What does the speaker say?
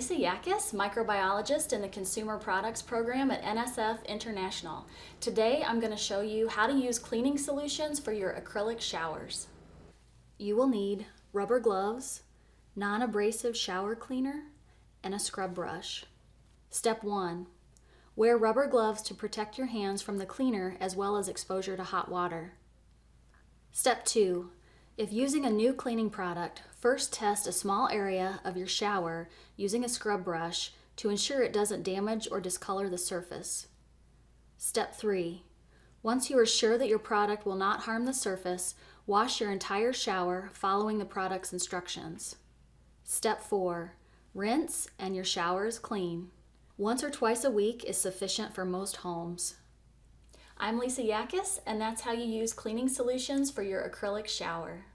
Lisa Yakis, microbiologist in the Consumer Products Program at NSF International. Today I'm going to show you how to use cleaning solutions for your acrylic showers. You will need rubber gloves, non-abrasive shower cleaner, and a scrub brush. Step 1. Wear rubber gloves to protect your hands from the cleaner as well as exposure to hot water. Step 2. If using a new cleaning product, first test a small area of your shower using a scrub brush to ensure it doesn't damage or discolor the surface. Step 3. Once you are sure that your product will not harm the surface, wash your entire shower following the product's instructions. Step 4. Rinse and your shower is clean. Once or twice a week is sufficient for most homes. I'm Lisa Yakis, and that's how you use cleaning solutions for your acrylic shower.